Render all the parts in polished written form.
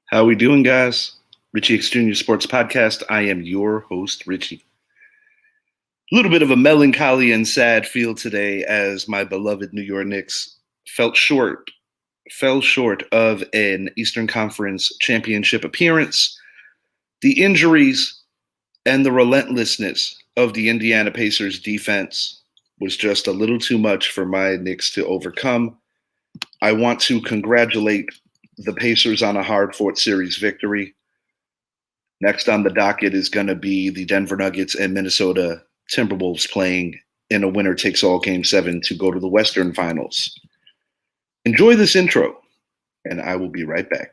How we doing, guys? Richie X Jr. Sports Podcast. I am your host, Richie. A little bit of a melancholy and sad feel today as my beloved New York Knicks fell short of an Eastern Conference championship appearance. The injuries and the relentlessness of the Indiana Pacers defense was just a little too much for my Knicks to overcome. I want to congratulate the Pacers on a hard-fought series victory. Next on the docket is going to be the Denver Nuggets and Minnesota Timberwolves playing in a winner-takes-all Game 7 to go to the Western Finals. Enjoy this intro, and I will be right back.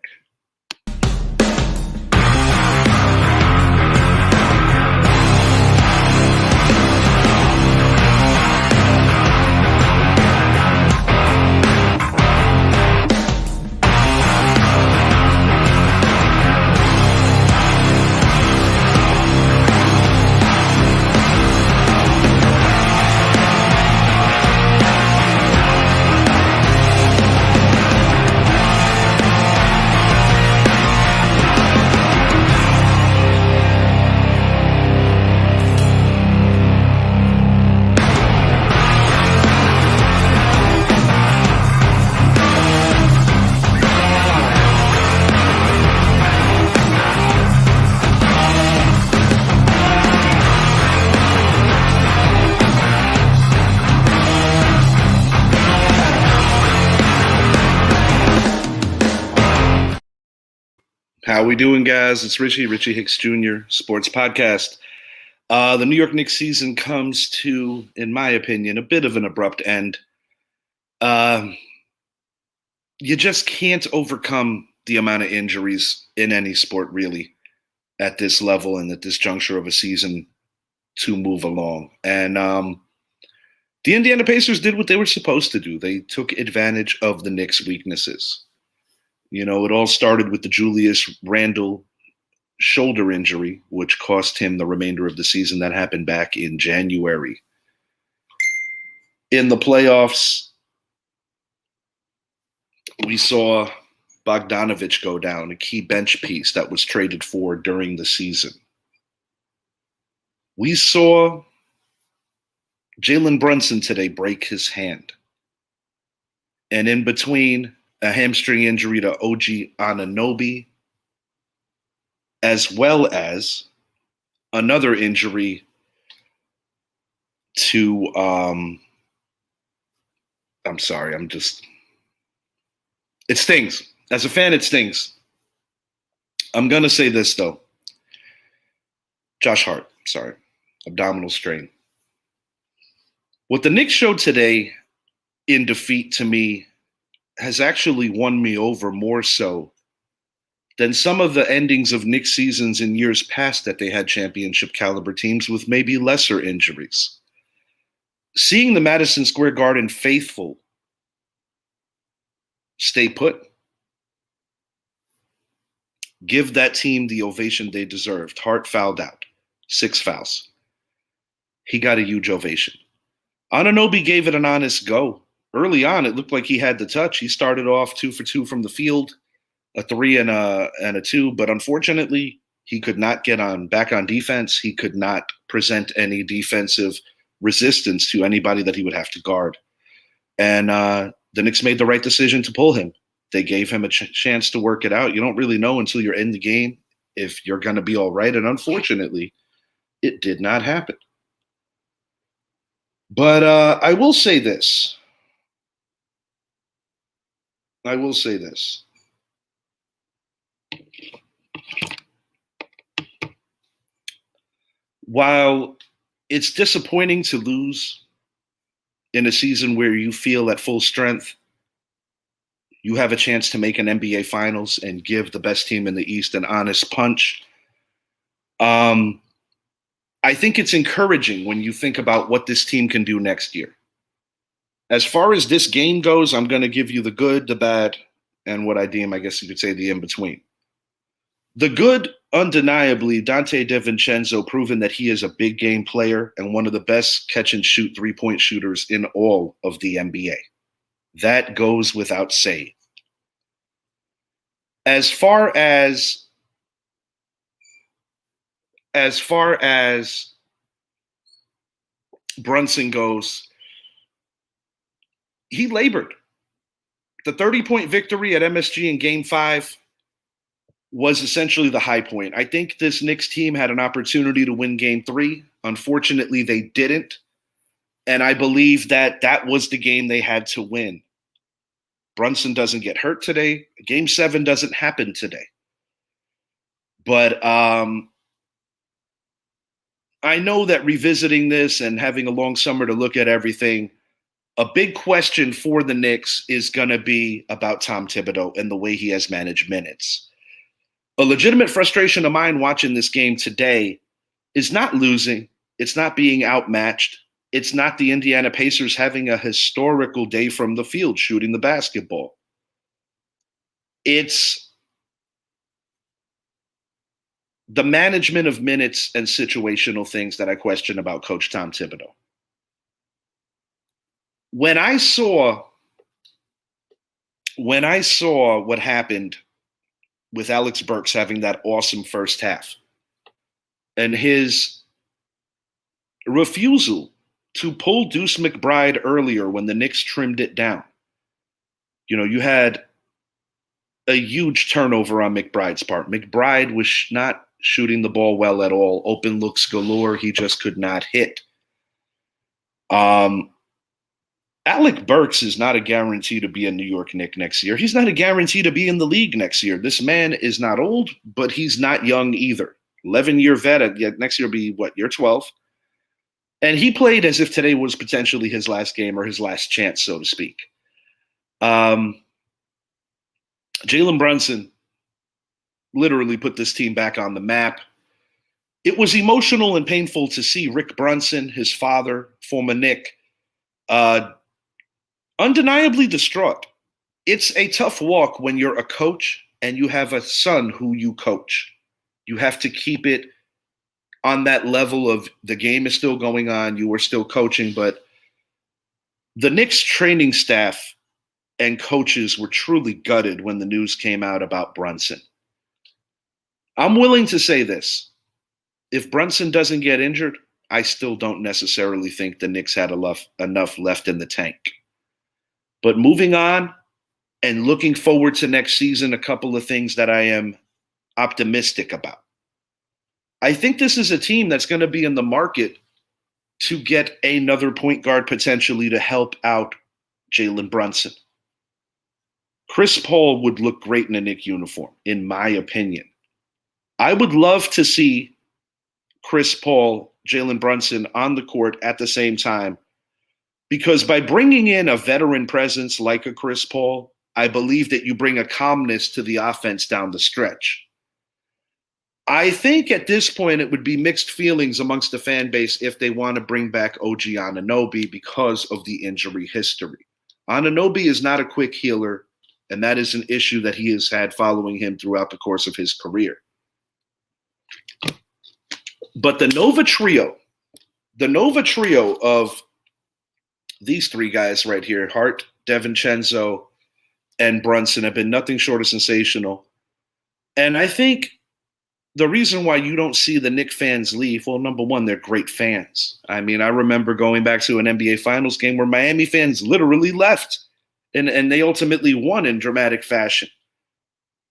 How we doing, guys? It's Richie Hicks Jr. Sports Podcast. The New York Knicks season comes to, in my opinion, a bit of an abrupt end. You just can't overcome the amount of injuries in any sport, really, at this level and at this juncture of a season to move along. And the Indiana Pacers did what they were supposed to do. They took advantage of the Knicks' weaknesses. You know, it all started with the Julius Randle shoulder injury, which cost him the remainder of the season. That happened back in January. In the playoffs, we saw Bogdanovich go down, a key bench piece that was traded for during the season. We saw Jalen Brunson today break his hand. And in between, a hamstring injury to OG Anunoby, as well as another injury to, it stings. As a fan, it stings. I'm going to say this, though. Josh Hart, abdominal strain. What the Knicks showed today in defeat, to me, has actually won me over more so than some of the endings of Knicks seasons in years past that they had championship caliber teams with maybe lesser injuries. Seeing the Madison Square Garden faithful stay put, give that team the ovation they deserved. Hart fouled out, 6 fouls. He got a huge ovation. Anunoby gave it an honest go. Early on, it looked like he had the touch. He started off 2 for 2 from the field, a 3 and a 2. But unfortunately, he could not get back on defense. He could not present any defensive resistance to anybody that he would have to guard. And the Knicks made the right decision to pull him. They gave him a chance to work it out. You don't really know until you're in the game if you're going to be all right. And unfortunately, it did not happen. But I will say this. While it's disappointing to lose in a season where you feel at full strength, you have a chance to make an NBA Finals and give the best team in the East an honest punch. I think it's encouraging when you think about what this team can do next year. As far as this game goes, I'm going to give you the good, the bad, and what I deem, I guess you could say, the in-between. The good, undeniably, Dante DiVincenzo proven that he is a big game player and one of the best catch-and-shoot three-point shooters in all of the NBA. That goes without saying. As far as Brunson goes, he labored. The 30-point victory at MSG in Game 5 was essentially the high point. I think this Knicks team had an opportunity to win Game 3. Unfortunately, they didn't. And I believe that that was the game they had to win. Brunson doesn't get hurt today. Game 7 doesn't happen today. But I know that revisiting this and having a long summer to look at everything, a big question for the Knicks is going to be about Tom Thibodeau and the way he has managed minutes. A legitimate frustration of mine watching this game today is not losing. It's not being outmatched. It's not the Indiana Pacers having a historical day from the field shooting the basketball. It's the management of minutes and situational things that I question about Coach Tom Thibodeau. When I saw what happened with Alex Burks having that awesome first half and his refusal to pull Deuce McBride earlier when the Knicks trimmed it down. You know, you had a huge turnover on McBride's part. McBride was not shooting the ball well at all. Open looks galore. He just could not hit. Alec Burks is not a guarantee to be a New York Knick next year. He's not a guarantee to be in the league next year. This man is not old, but he's not young either. 11-year vet. Next year will be, what, year 12? And he played as if today was potentially his last game or his last chance, so to speak. Jalen Brunson literally put this team back on the map. It was emotional and painful to see Rick Brunson, his father, former Knick, undeniably distraught. It's a tough walk when you're a coach and you have a son who you coach. You have to keep it on that level of the game is still going on, you are still coaching, but the Knicks training staff and coaches were truly gutted when the news came out about Brunson. I'm willing to say this. If Brunson doesn't get injured, I still don't necessarily think the Knicks had enough left in the tank. But moving on and looking forward to next season, a couple of things that I am optimistic about. I think this is a team that's going to be in the market to get another point guard potentially to help out Jalen Brunson. Chris Paul would look great in a Knick uniform, in my opinion. I would love to see Chris Paul, Jalen Brunson on the court at the same time, because by bringing in a veteran presence like a Chris Paul, I believe that you bring a calmness to the offense down the stretch. I think at this point it would be mixed feelings amongst the fan base if they want to bring back OG Anunoby because of the injury history. Anunoby is not a quick healer, and that is an issue that he has had following him throughout the course of his career. But the Nova trio of these three guys right here, Hart, DiVincenzo, and Brunson, have been nothing short of sensational. And I think the reason why you don't see the Knicks fans leave, well, number one, they're great fans. I mean, I remember going back to an NBA Finals game where Miami fans literally left, and they ultimately won in dramatic fashion.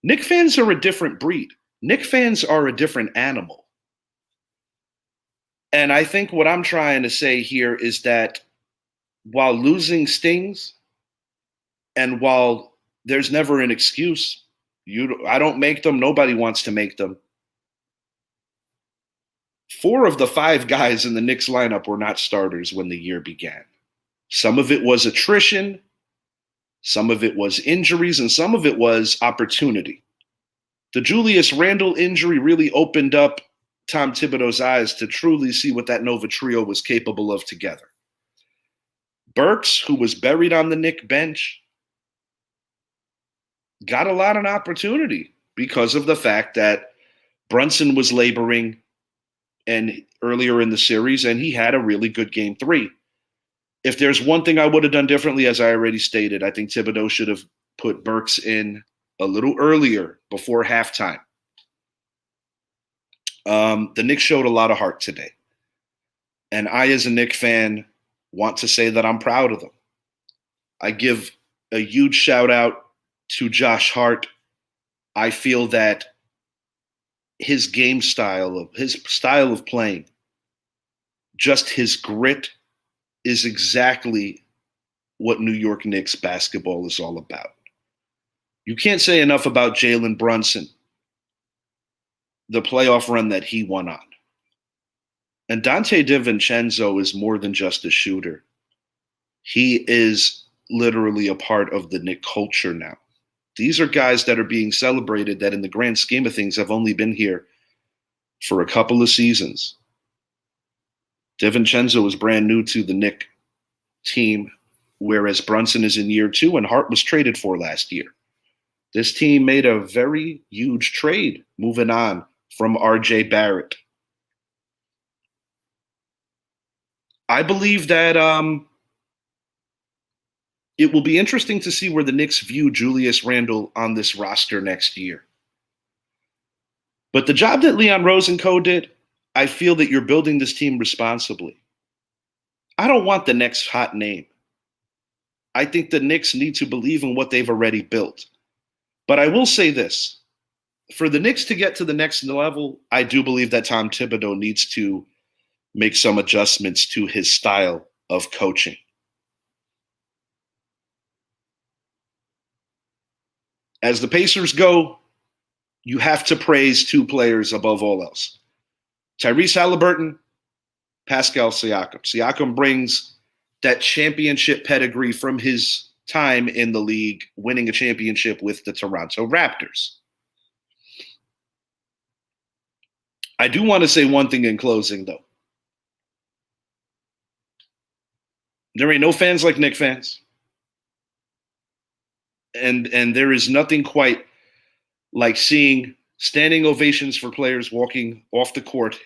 Knicks fans are a different breed. Knicks fans are a different animal. And I think what I'm trying to say here is that while losing stings and while there's never an excuse, I don't make them, nobody wants to make them. 4 of the 5 guys in the Knicks lineup were not starters when the year began. Some of it was attrition, some of it was injuries, and some of it was opportunity. The Julius Randle injury really opened up Tom Thibodeau's eyes to truly see what that Nova trio was capable of together. Burks, who was buried on the Knicks bench, got a lot of opportunity because of the fact that Brunson was laboring and earlier in the series, and he had a really good game 3. If there's one thing I would have done differently, as I already stated, I think Thibodeau should have put Burks in a little earlier before halftime. The Knicks showed a lot of heart today. And I, as a Knicks fan, want to say that I'm proud of them. I give a huge shout out to Josh Hart. I feel that his style of playing, just his grit is exactly what New York Knicks basketball is all about. You can't say enough about Jalen Brunson, the playoff run that he won on. And Dante DiVincenzo is more than just a shooter. He is literally a part of the Knick culture now. These are guys that are being celebrated that in the grand scheme of things have only been here for a couple of seasons. DiVincenzo is brand new to the Knick team, whereas Brunson is in year 2 and Hart was traded for last year. This team made a very huge trade moving on from RJ Barrett. I believe that it will be interesting to see where the Knicks view Julius Randle on this roster next year. But the job that Leon Rose and co did, I feel that you're building this team responsibly. I don't want the next hot name. I think the Knicks need to believe in what they've already built. But I will say this. For the Knicks to get to the next level, I do believe that Tom Thibodeau needs to make some adjustments to his style of coaching. As the Pacers go, you have to praise 2 players above all else. Tyrese Haliburton, Pascal Siakam. Siakam brings that championship pedigree from his time in the league, winning a championship with the Toronto Raptors. I do want to say one thing in closing, though. There ain't no fans like Knicks fans. And there is nothing quite like seeing standing ovations for players walking off the court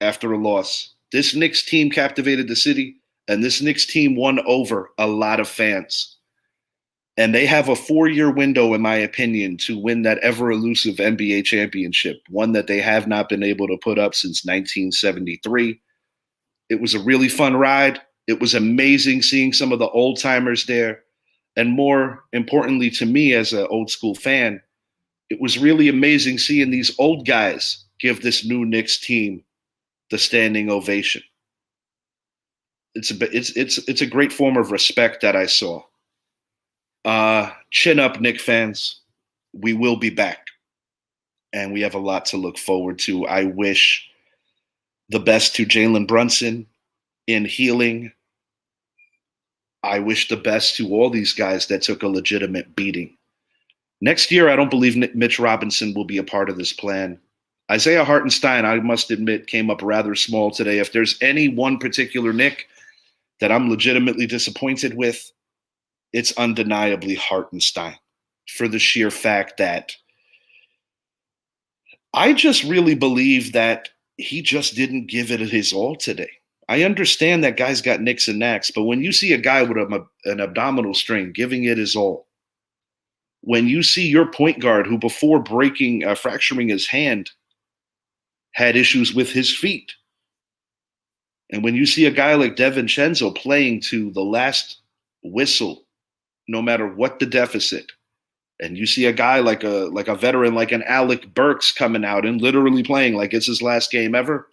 after a loss. This Knicks team captivated the city, and this Knicks team won over a lot of fans. And they have a 4-year window, in my opinion, to win that ever-elusive NBA championship, one that they have not been able to put up since 1973. It was a really fun ride. It was amazing seeing some of the old-timers there. And more importantly to me as an old-school fan, it was really amazing seeing these old guys give this new Knicks team the standing ovation. It's a great form of respect that I saw. Chin up, Knicks fans. We will be back, and we have a lot to look forward to. I wish the best to Jalen Brunson in healing. I wish the best to all these guys that took a legitimate beating. Next year, I don't believe Mitch Robinson will be a part of this plan. Isaiah Hartenstein, I must admit, came up rather small today. If there's any one particular Knick that I'm legitimately disappointed with, it's undeniably Hartenstein, for the sheer fact that I just really believe that he just didn't give it his all today. I understand that guys got nicks and knacks, but when you see a guy with an abdominal strain giving it his all, when you see your point guard who before fracturing his hand had issues with his feet, and when you see a guy like DiVincenzo playing to the last whistle, no matter what the deficit, and you see a guy like a veteran like an Alec Burks coming out and literally playing like it's his last game ever,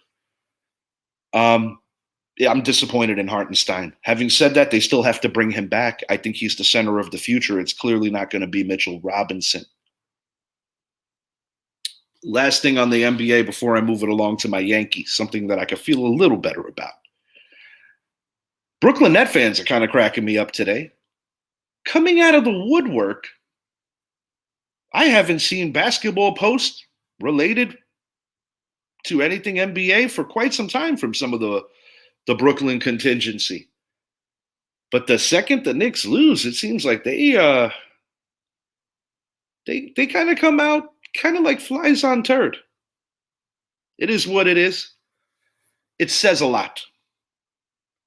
yeah, I'm disappointed in Hartenstein. Having said that, they still have to bring him back. I think he's the center of the future. It's clearly not going to be Mitchell Robinson. Last thing on the NBA before I move it along to my Yankees, something that I could feel a little better about. Brooklyn Net fans are kind of cracking me up today. Coming out of the woodwork, I haven't seen basketball posts related to anything NBA for quite some time from some of the Brooklyn contingency. But the second the Knicks lose, it seems like they kind of come out kind of like flies on turd. It is what it is. It says a lot.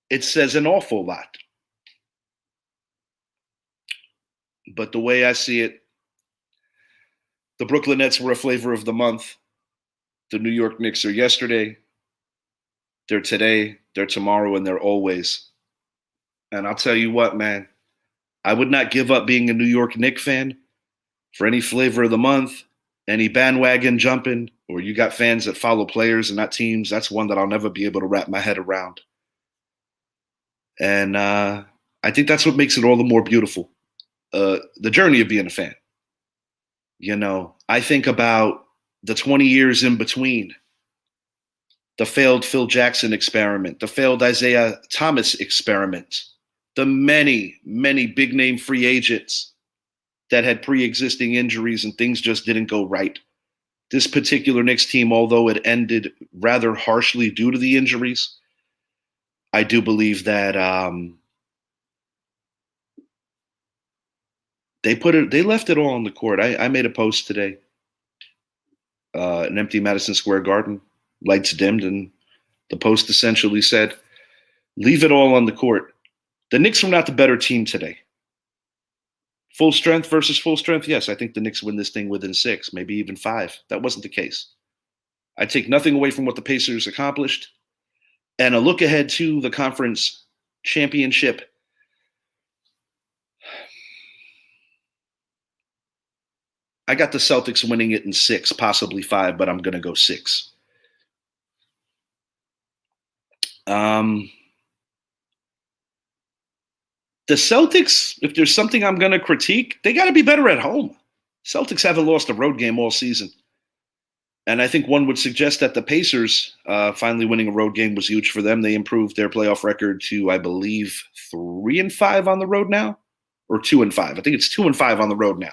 It says an awful lot. But the way I see it, The Brooklyn Nets were a flavor of the month. The New York Knicks are yesterday. They're today, they're tomorrow, and they're always. And I'll tell you what, man, I would not give up being a New York Knicks fan for any flavor of the month, any bandwagon jumping, or you got fans that follow players and not teams. That's one that I'll never be able to wrap my head around. And I think that's what makes it all the more beautiful. The journey of being a fan. I think about the 20 years in between, the failed Phil Jackson experiment, the failed Isaiah Thomas experiment, the many, many big name free agents that had pre-existing injuries and things just didn't go right. This particular Knicks team, although it ended rather harshly due to the injuries, I do believe that they left it all on the court. I made a post today, an empty Madison Square Garden, lights dimmed, and the post essentially said, leave it all on the court. The Knicks were not the better team today. Full strength versus full strength, yes, I think the Knicks win this thing within 6, maybe even 5. That wasn't the case. I take nothing away from what the Pacers accomplished. And a look ahead to the conference championship. I got the Celtics winning it in 6, possibly 5, but I'm going to go 6. The Celtics, if there's something I'm going to critique, they got to be better at home. Celtics haven't lost a road game all season. And I think one would suggest that the Pacers finally winning a road game was huge for them. They improved their playoff record to, I believe, 3-5 on the road now, or 2-5. I think it's 2-5 on the road now.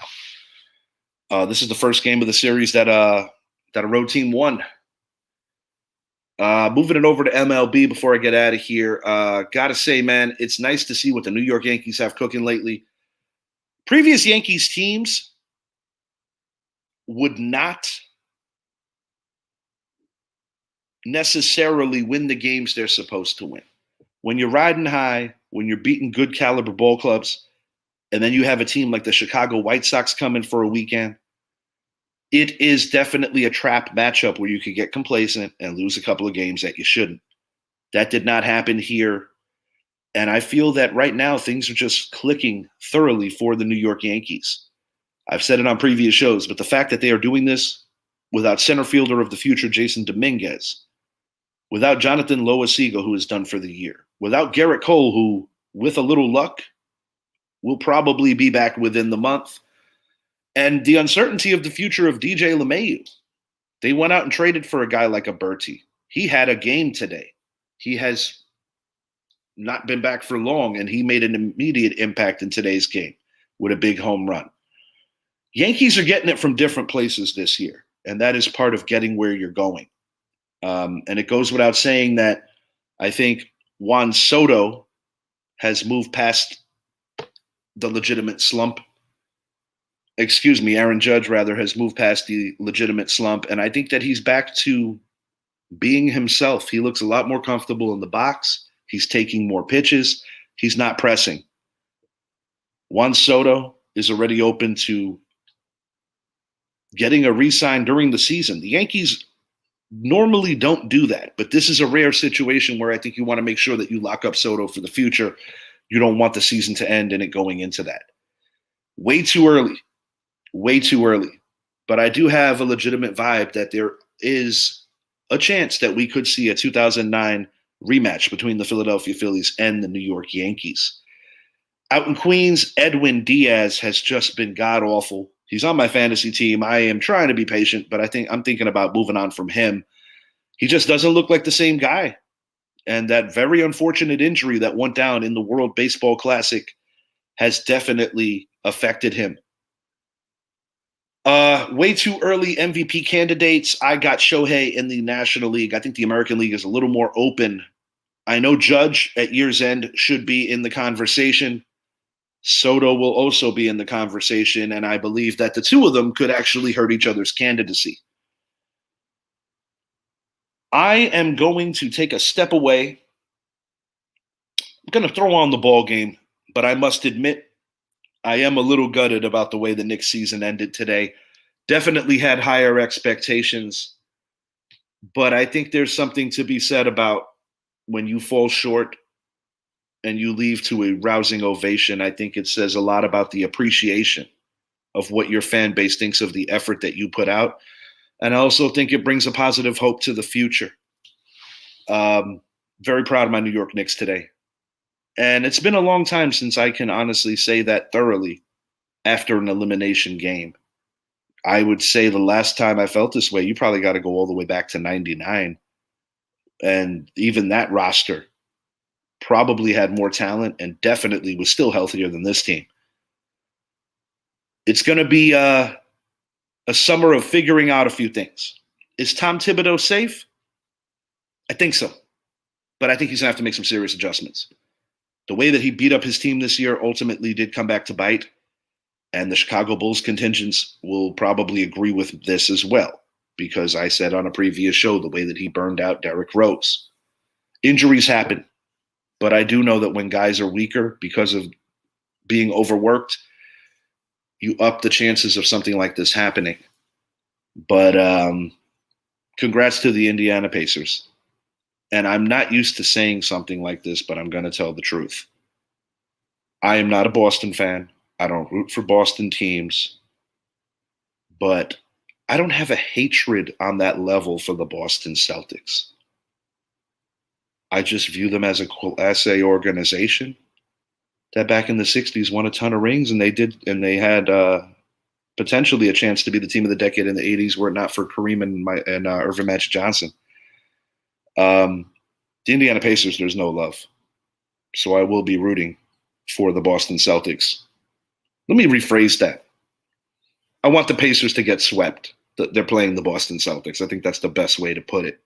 This is the first game of the series that a road team won. Moving it over to MLB before I get out of here. Gotta say, man, it's nice to see what the New York Yankees have cooking lately. Previous Yankees teams would not necessarily win the games they're supposed to win. When you're riding high, when you're beating good caliber ball clubs, and then you have a team like the Chicago White Sox coming for a weekend, it is definitely a trap matchup where you could get complacent and lose a couple of games that you shouldn't. That did not happen here. And I feel that right now things are just clicking thoroughly for the New York Yankees. I've said it on previous shows, but the fact that they are doing this without center fielder of the future, Jason Dominguez, without Jonathan Loaisiga, who is done for the year, without Garrett Cole, who, with a little luck, will probably be back within the month, and the uncertainty of the future of DJ LeMahieu. They went out and traded for a guy like a Berti. He had a game today. He has not been back for long, and he made an immediate impact in today's game with a big home run. Yankees are getting it from different places this year, and that is part of getting where you're going. And it goes without saying that I think Juan Soto has moved past the legitimate slump. Aaron Judge, rather, has moved past the legitimate slump. And I think that he's back to being himself. He looks a lot more comfortable in the box. He's taking more pitches. He's not pressing. Juan Soto is already open to getting a re-sign during the season. The Yankees normally don't do that, but this is a rare situation where I think you want to make sure that you lock up Soto for the future. You don't want the season to end and it going into that. Way too early. But I do have a legitimate vibe that there is a chance that we could see a 2009 rematch between the Philadelphia Phillies and the New York Yankees. Out in Queens, Edwin Diaz has just been god-awful. He's on my fantasy team. I am trying to be patient, but I'm thinking about moving on from him. He just doesn't look like the same guy. And that very unfortunate injury that went down in the World Baseball Classic has definitely affected him. Way too early MVP candidates. I got Shohei in the National League. I think the American League is a little more open. I know Judge at year's end should be in the conversation. Soto will also be in the conversation, and I believe that the two of them could actually hurt each other's candidacy. I am going to take a step away. I'm going to throw on the ball game, but I must admit I am a little gutted about the way the Knicks season ended today. Definitely had higher expectations, but I think there's something to be said about when you fall short and you leave to a rousing ovation. I think it says a lot about the appreciation of what your fan base thinks of the effort that you put out. And I also think it brings a positive hope to the future. Um, Very proud of my New York Knicks today. And it's been a long time since I can honestly say that thoroughly after an elimination game. I would say the last time I felt this way, you probably got to go all the way back to 99. And even that roster probably had more talent and definitely was still healthier than this team. It's going to be a summer of figuring out a few things. Is Tom Thibodeau safe? I think so. But I think he's going to have to make some serious adjustments. The way that he beat up his team this year ultimately did come back to bite. And the Chicago Bulls contingents will probably agree with this as well, because I said on a previous show the way that he burned out Derrick Rose. Injuries happen, but I do know that when guys are weaker because of being overworked, you up the chances of something like this happening. But congrats to the Indiana Pacers. And I'm not used to saying something like this, but I'm going to tell the truth. I am not a Boston fan. I don't root for Boston teams. But I don't have a hatred on that level for the Boston Celtics. I just view them as a Class A organization that back in the 60s won a ton of rings, and they had potentially a chance to be the team of the decade in the 80s were it not for Kareem and Irvin Magic Johnson. The Indiana Pacers, there's no love. So I will be rooting for the Boston Celtics. Let me rephrase that. I want the Pacers to get swept. They're playing the Boston Celtics. I think that's the best way to put it.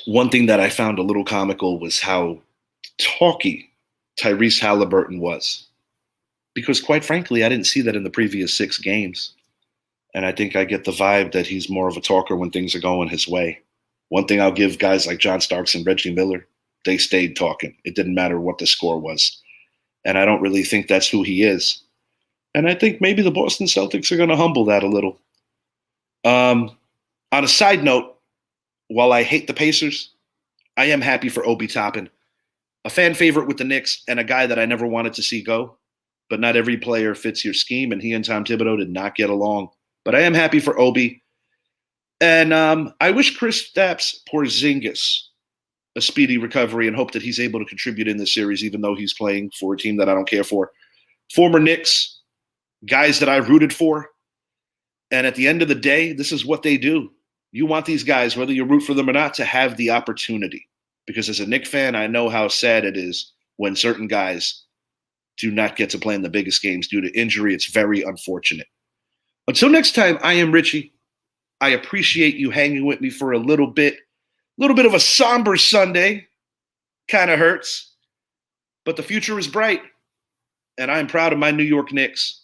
One thing that I found a little comical was how talky Tyrese Halliburton was. Because quite frankly, I didn't see that in the previous 6 games. And I think I get the vibe that he's more of a talker when things are going his way. One thing I'll give guys like John Starks and Reggie Miller, they stayed talking. It didn't matter what the score was. And I don't really think that's who he is. And I think maybe the Boston Celtics are going to humble that a little. On a side note, while I hate the Pacers, I am happy for Obi Toppin, a fan favorite with the Knicks and a guy that I never wanted to see go. But not every player fits your scheme, and he and Tom Thibodeau did not get along. But I am happy for Obi. And I wish Kristaps Porzingis a speedy recovery and hope that he's able to contribute in this series, even though he's playing for a team that I don't care for. Former Knicks, guys that I rooted for. And at the end of the day, this is what they do. You want these guys, whether you root for them or not, to have the opportunity. Because as a Knicks fan, I know how sad it is when certain guys do not get to play in the biggest games due to injury. It's very unfortunate. Until next time, I am Richie. I appreciate you hanging with me for a little bit. A little bit of a somber Sunday. Kind of hurts. But the future is bright. And I'm proud of my New York Knicks.